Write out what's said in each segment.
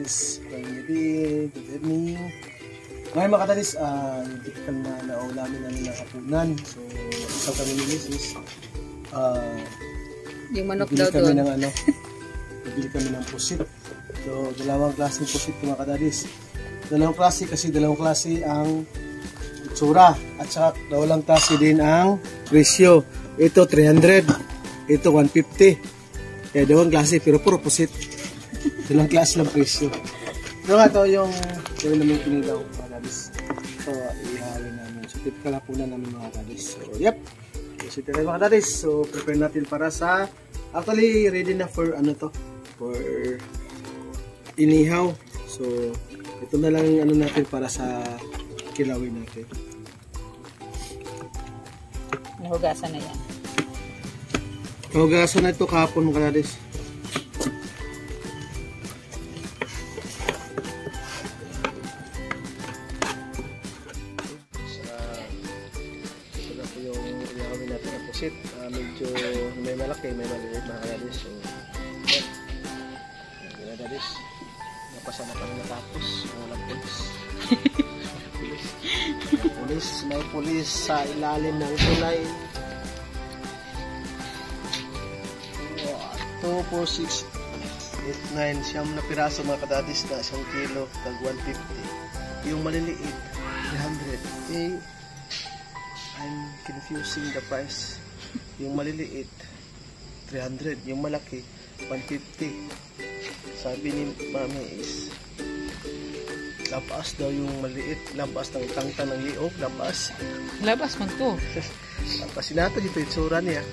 Kadalis, good evening. Ngayon mga kadalis, yung typical na naulamin namin ng hapunan. So, isa kami ni Mrs. Yung manok daw doon. Bibili kami ng pusit. So, dalawang klaseng pusit mga kadalis. Dalawang klase ang itsura. At saka dalawang klase din ang presyo. Ito 300, ito 150. Kaya dalawang klase pero puro pusit. Dalawang klase lang presyo. Ito nga ito yung gawin namin kinilaw mga kadalis. Ito ihawin namin. So, typical hapunan namin mga kadalis. So, yep. So, ito na mga kadalis. So, prepare natin para sa actually ready na for for inihaw. So, ito na lang natin para sa kilawin natin. Nahugasan na yan. Nahugasan na ito kahapon mga kadalis. Ito na po yung inakawin natin na pusit. Medyo may malaki, may maliit mga kadalis. So, mga kadalis. Napasa na kami natapos. Walang pulis. May pulis sa ilalim ng tulay. 2, 4, 6, 8, 9 siyam na piraso mga kadadis na 1 kilo tag 150. Yung maliliit 300. I'm confusing the price. Yung maliliit 300, yung malaki 150. Sabi ni mami is labas daw yung maliit, labas ng tangtang ng liog, labas man to. Labas sinato dito itsura niya.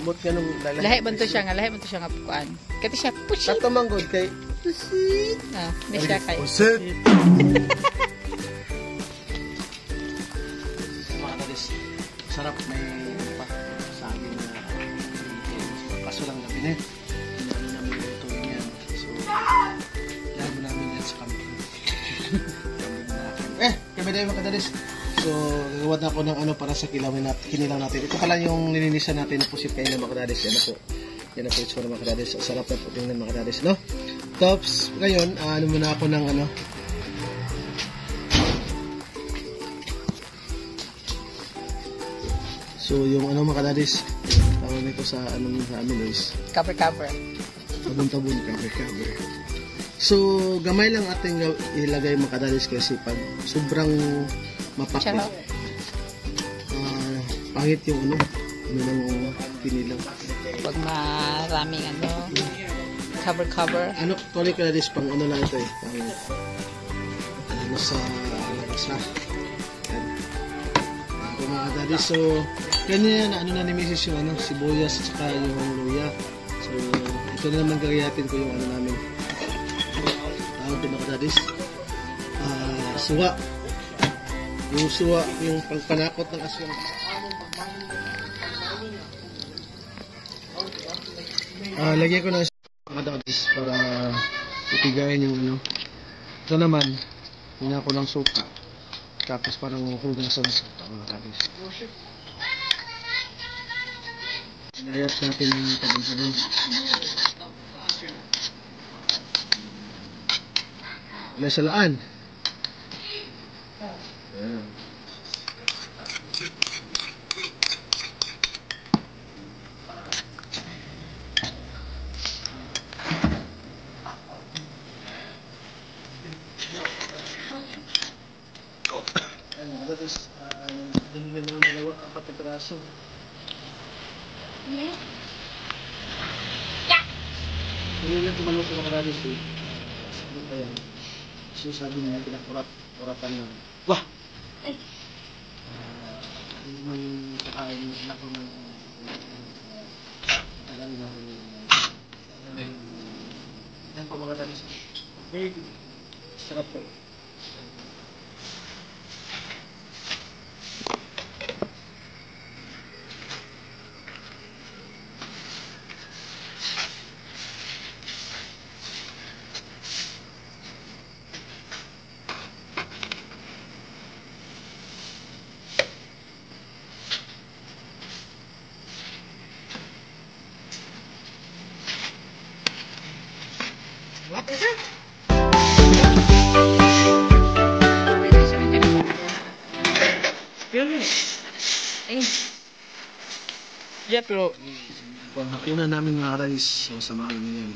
Mot ganung lahi man to siya nga pukuan. Kati siya pusit. Kato manggod kay pusit. May siya kay pusit. Mga kadalis, sarap may sabi na kaso lang gabi na. Hindi namin ito yan. So, lalo namin yan sa kami. Kami tayo mga kadalis. So, gagawad na ako ng para sa kinilaw natin. Ito pala yung nilinisan natin na pusit kayo ng mga kadadis. Yan na po. Yan na po ito ng mga kadadis. Sarap na po tingnan mga kadadis, no? Tops, ngayon, muna ako ng So, yung mga kadadis, tawag nito sa sa amin is cover. Tabon-tabon, cover. So, gamay lang ating ilagay mga kadadis kasi pag sobrang mapakit. Pangit yung ng kinilaw. Pag maraming cover. Tuloy ka na dis pang lang ito eh. Pang sa mga kadadis. So, ganyan na ni Mrs. yung sibuyas at saka yung luya. So, ito na naman gagayatin ko yung namin. Tawag din mga kadadis. Suwa. Yung suwa, yung pangpanakot ng aswang. Lagyan ko na mga kadadis para itigayin yung Ito naman, hina ko ng suka. Tapos parang hugasan sa mga kadadis. Sinayat natin yung tabon-tabon. May salaan. Tapos, dahil na dalawa, 4 piraso. Hindi lang tumalong sa mga radis eh. Ano ba yan? So sabi niya, pinakuratan lang. Wah! Hindi man kakain na ako ng talang na yan po mga radis. Very good. Sarap po. What is it? Yeah, pero Paghapunan namin mga kadalis, so samahan niyo yan.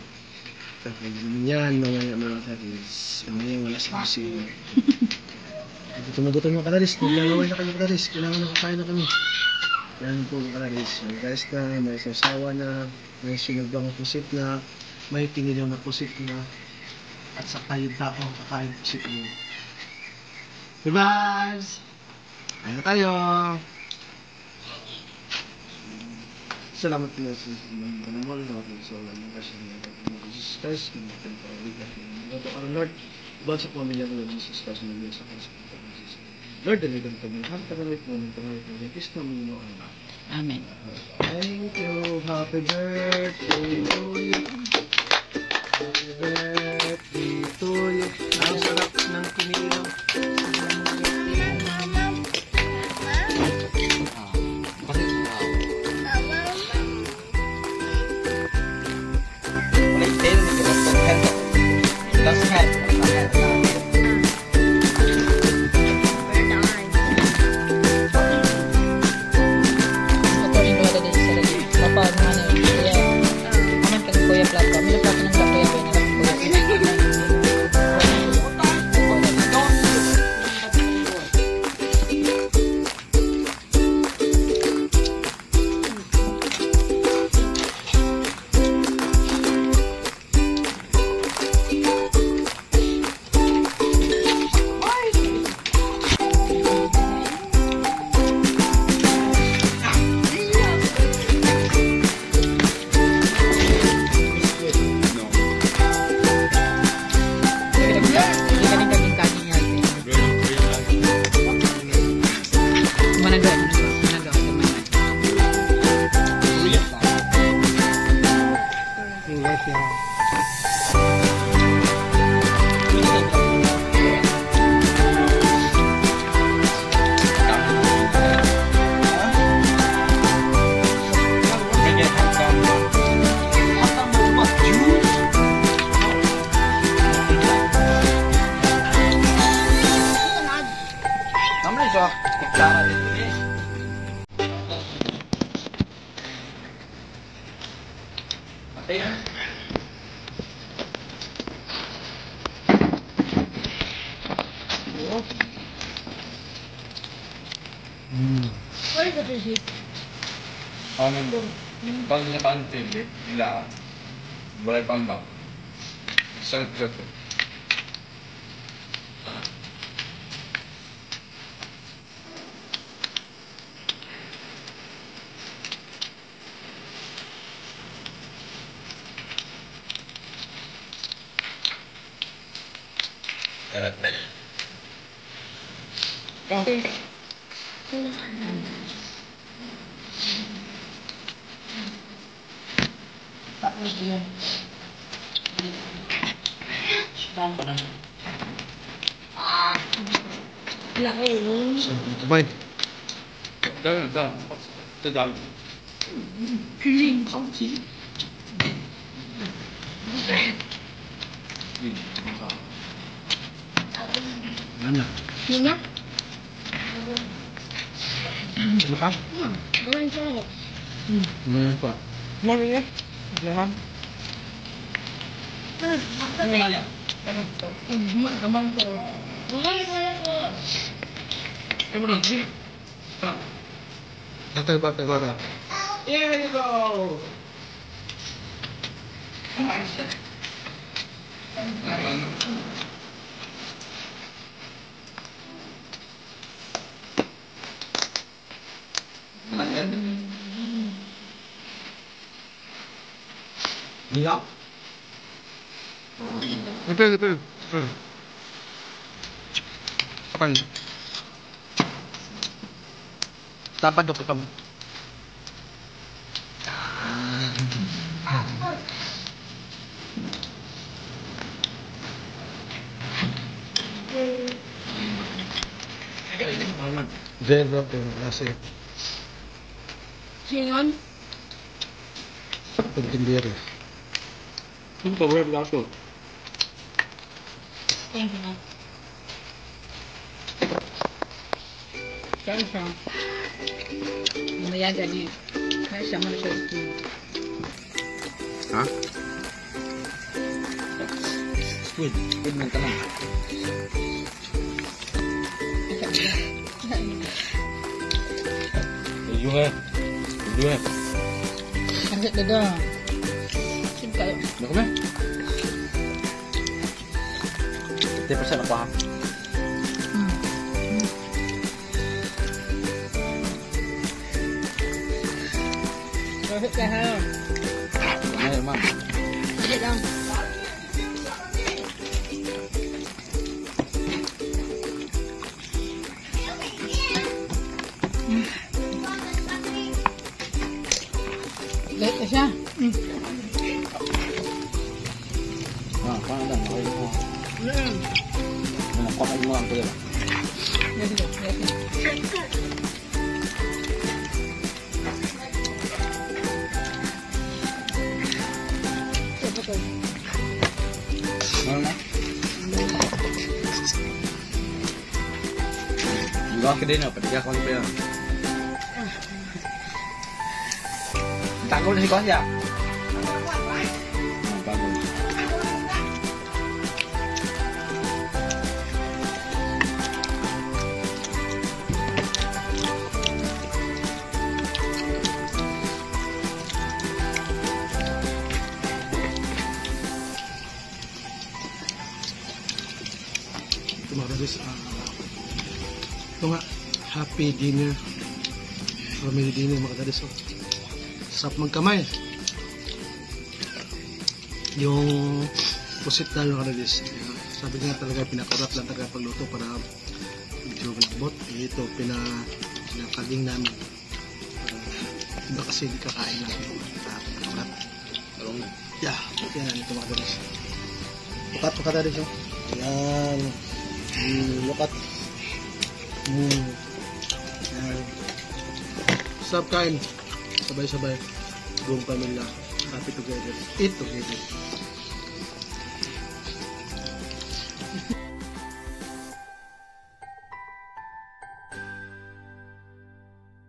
Kakain namin yan, mamaya mga kadalis. Mamaya wala si Lucy. Gutom na gutom mga kadalis, naglalaway na kami kadalis. Kailangan nakakain na kami. Yan po mga kadalis. May guys na, may sasawa na, may sinigang pusit na, may tiniliw na pusit na, at saka yung tao kakain pusit mo. Bye-bye! Kain na tayo! Salamat po sa mga panamol na ako sa mga kasi ng Jesus Christ, ng mga pagpapalitan ng Lord, Lord, buwan sa pamilya ko ng Jesus Christ, ng mga sa kasakitan ng Jesus. Lord, daligan kami, tagalawit mo, ng Kristo, mo, Amen. Thank you, happy birthday to you. Happy birthday to you. Ang sarap ng kinilaw. Motorin ko ada din sa lagi. Papa, ano yun? Kaya, aman kang kuya plata. May plata ng plata yan. Pag nakantili, nila, balay pambak. Isang sito. Bye. Dah. Sedap. Mana? Minyak? Ano ka? Bukan saya. Ano pa? Mari ya. Jangan. Bukan saya kok. Tatay ba? Here you go. Niyak? Ito. Apa ini? Dapat dokter kamu. Zero, kasi Singon? pagtindiri. Ini coba berlaku. Thank you. Kaya siya. Mamaya gani. Kaya siya mo siya. Ha? Squid. Squid man ka lang. Tujuh eh. Tujuh eh. Anjak dada. Sim kayo. Dah kau meh? 50% aku ha. Hit ka ha. Mana memang. Hit lang. Hit ka siya. Ha, kau nak dah. Mana kau nak imam tu dah. Yes, yes. Mana? Enggak ke dia nak pergi kau ni. Tak kau ni kau siap. Bagus. Ito mga kadadis, ito nga, happy dinner, family dinner mga kadadis. Oh. Sarap magkamay. Yung pusit na mga kadadis, sabi nga talaga pinakurap lang talaga pagluto para medyo malambot. Ito pinakaging namin. Iba kasi hindi kakain natin pinakurap. Yeah, yan ito mga kadadis. Bukat mga kadadis. Oh. Yan. Lukat. Yan. Sarap kain. Sabay-sabay. Buong pamilya. Happy together. Eat together.